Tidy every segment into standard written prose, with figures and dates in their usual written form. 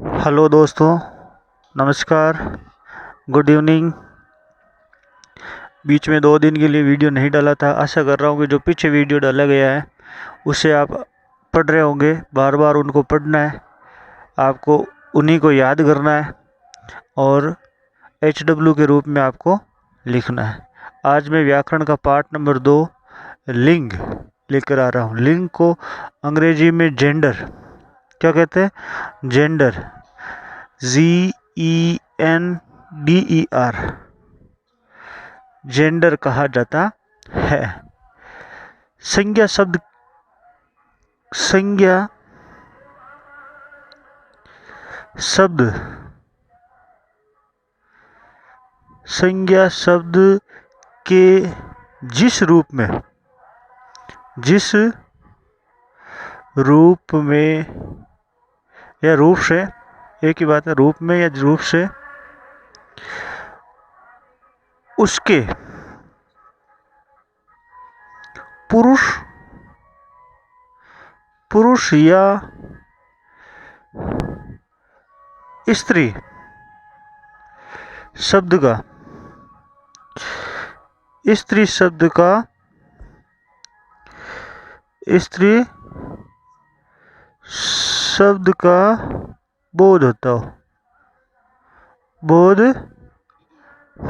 Hello दोस्तों, नमस्कार, good evening. बीच में 2 दिन के लिए वीडियो नहीं डाला था। आशा कर रहा हूँ कि जो पीछे वीडियो डाला गया है उसे आप पढ़ रहे होंगे। बार बार उनको पढ़ना है, आपको उन्हीं को याद करना है और HW के रूप में आपको लिखना है। आज मैं व्याकरण का पार्ट नंबर 2 लिंग लेकर आ रहा हूँ। लिंग को अंग्रेजी में जेंडर क्या कहते हैं? जेंडर, GENDER, जेंडर कहा जाता है। संज्ञा शब्द के जिस रूप में या रूप से, एक ही बात है, रूप में या रूप से उसके पुरुष या स्त्री शब्द का बोध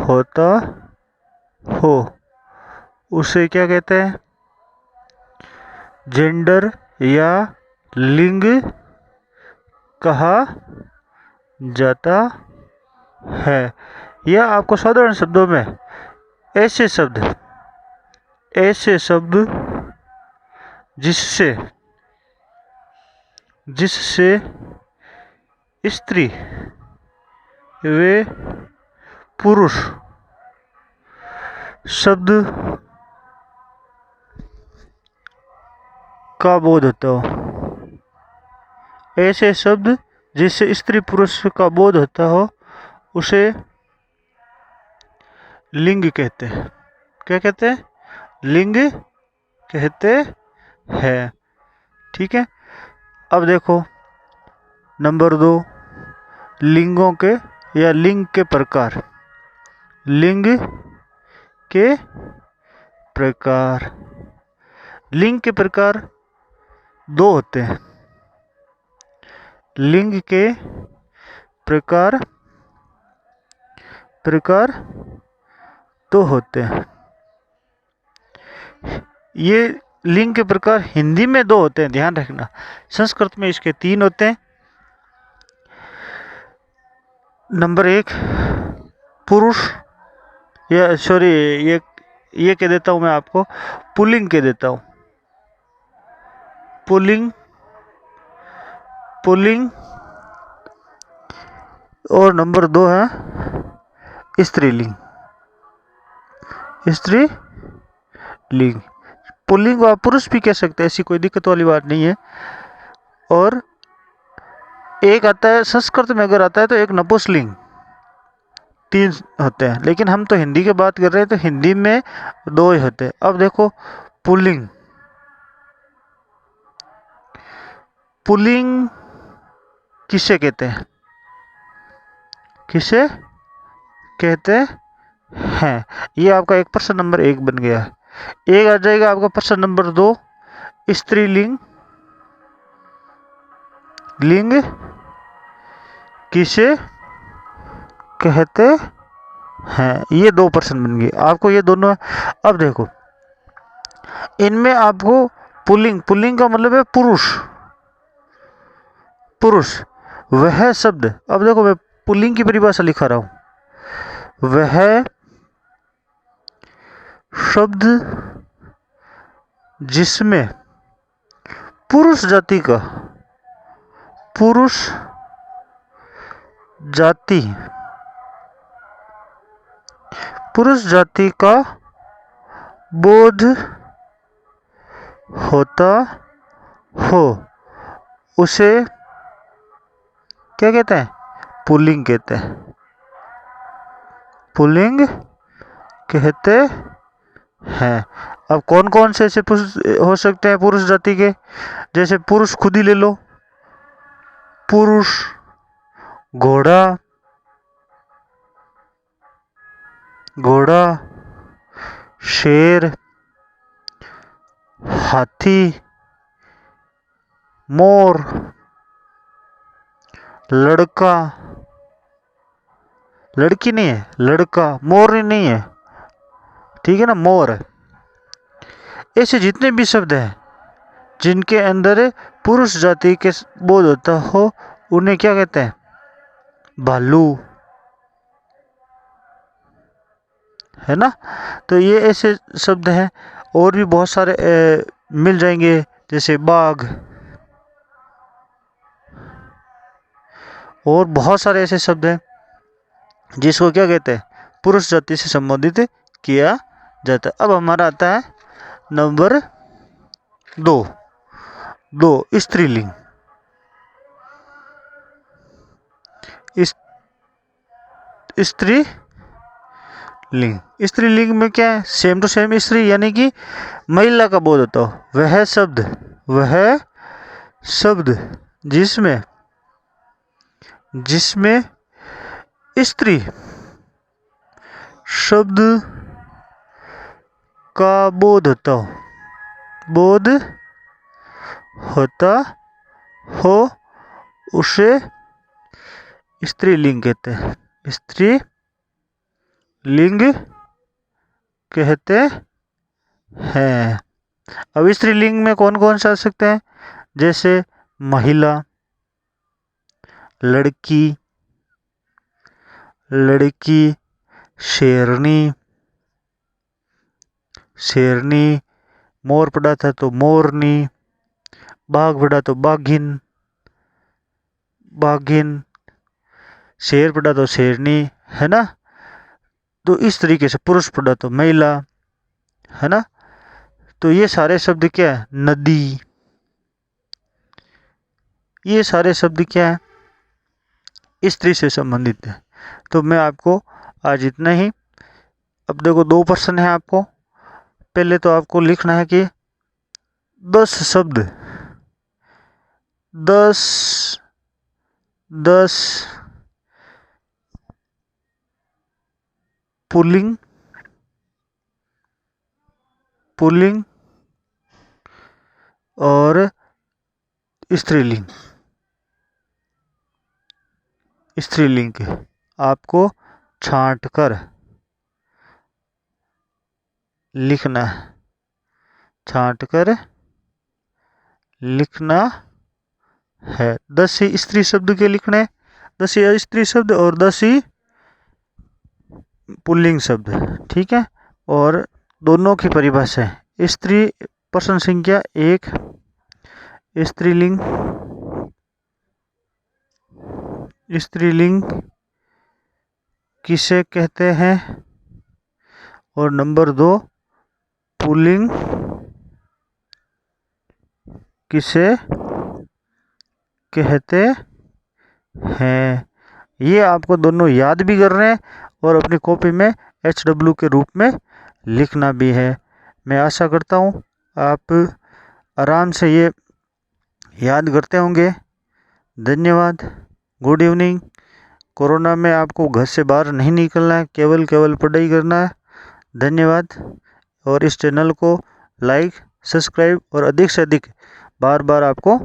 होता हो उसे क्या कहते हैं? जेंडर या लिंग कहा जाता है। या आपको साधारण शब्दों में ऐसे शब्द जिससे स्त्री व पुरुष शब्द का बोध होता हो, ऐसे शब्द जिससे स्त्री पुरुष का बोध होता हो उसे लिंग कहते हैं। क्या कहते हैं? लिंग कहते हैं। ठीक है, अब देखो नंबर 2, लिंगों के या लिंग के प्रकार। लिंग के प्रकार, लिंग के प्रकार 2 होते हैं। लिंग के प्रकार 2 होते हैं। ये लिंग के प्रकार हिंदी में 2 होते हैं, ध्यान रखना। संस्कृत में इसके 3 होते हैं। नंबर 1 पुरुष, या सॉरी, ये कह देता हूं मैं आपको, पुल्लिंग कह देता हूं। पुल्लिंग। और नंबर 2 है स्त्रीलिंग। पुल्लिंग को आप पुरुष भी कह सकते हैं, ऐसी कोई दिक्कत वाली बात नहीं है। और एक आता है संस्कृत में, अगर आता है तो एक नपुंसकलिंग। 3 होते हैं, लेकिन हम तो हिंदी की बात कर रहे हैं तो हिंदी में 2 ही होते हैं। अब देखो पुल्लिंग किसे कहते हैं? ये आपका एक प्रश्न नंबर 1 बन गया है। एक आ जाएगा आपका प्रश्न नंबर 2, स्त्रीलिंग किसे कहते हैं? ये 2 प्रश्न बन गए आपको, ये दोनों। अब देखो इनमें आपको पुल्लिंग का मतलब है पुरुष, वह शब्द। अब देखो मैं पुल्लिंग की परिभाषा लिखा रहा हूं। वह शब्द जिसमें पुरुष जाति का बोध होता हो उसे क्या कहते हैं? पुल्लिंग कहते हैं। अब कौन कौन से ऐसे हो सकते हैं पुरुष जाति के? जैसे पुरुष खुद ही ले लो, पुरुष घोड़ा, घोड़ा, शेर, हाथी, मोर, लड़का, लड़की नहीं है, लड़का, मोर नहीं है, ठीक है ना, मोर। ऐसे जितने भी शब्द हैं जिनके अंदर पुरुष जाति के बोध होता हो उन्हें क्या कहते हैं? भालू, है ना। तो ये ऐसे शब्द हैं। और भी बहुत सारे मिल जाएंगे, जैसे बाघ, और बहुत सारे ऐसे शब्द हैं जिसको क्या कहते हैं? पुरुष जाति से संबोधित किया जाता है। अब हमारा आता है नंबर 2 स्त्रीलिंग। स्त्रीलिंग, स्त्रीलिंग में क्या है? सेम टू सेम स्त्री यानी कि महिला का बोध होता हो। वह शब्द जिसमें स्त्री शब्द का बोध होता हो उसे स्त्रीलिंग कहते हैं। स्त्रीलिंग कहते हैं। अब स्त्रीलिंग में कौन कौन से आ सकते हैं? जैसे महिला, लड़की, शेरनी, मोर पड़ा था तो मोरनी, बाघ पड़ा तो बाघिन, शेर पड़ा तो शेरनी, है ना। तो इस तरीके से पुरुष पड़ा तो महिला, है ना। तो ये सारे शब्द क्या है? नदी, ये सारे शब्द क्या है? स्त्री से संबंधित है। तो मैं आपको आज इतना ही। अब देखो 2 प्रश्न है आपको। पहले तो आपको लिखना है कि 10 शब्द, 10 पुल्लिंग और स्त्रीलिंग के आपको छांट कर लिखना है। 10 ही स्त्री शब्द के लिखने, 10 ही स्त्री शब्द और 10 ही पुल्लिंग शब्द, ठीक है। और दोनों की परिभाषा है। स्त्री प्रश्न संख्या 1, स्त्रीलिंग किसे कहते हैं? और नंबर 2, पुल्लिंग किसे कहते हैं? ये आपको दोनों याद भी करने हैं और अपनी कॉपी में HW के रूप में लिखना भी है। मैं आशा करता हूँ आप आराम से ये याद करते होंगे। धन्यवाद। Good evening. कोरोना में आपको घर से बाहर नहीं निकलना है, केवल पढ़ाई करना है। धन्यवाद। और इस चैनल को लाइक, सब्सक्राइब और अधिक से अधिक बार आपको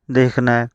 देखना है।